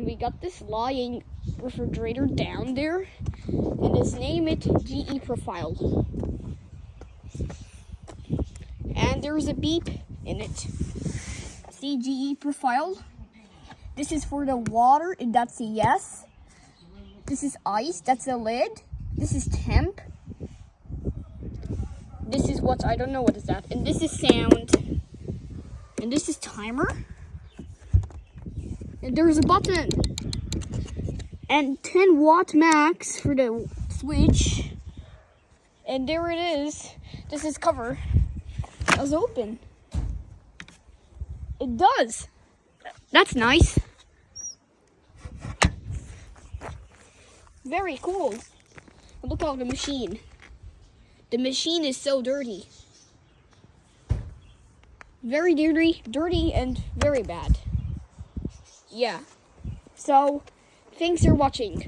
we got this lying refrigerator down there, and let's name it GE Profile. And there's a beep in it. See, GE Profile. This is for the water, and that's a yes. This is ice, that's a lid. This is temp. This is what, I don't know what is that. And this is sound. And this is timer. And there's a button. And 10 watt max for the switch. And there it is. This is cover. Does open. It does. That's nice. Very cool. Look at the machine. The machine is so dirty. Very dirty and very bad. Yeah. So, thanks for watching.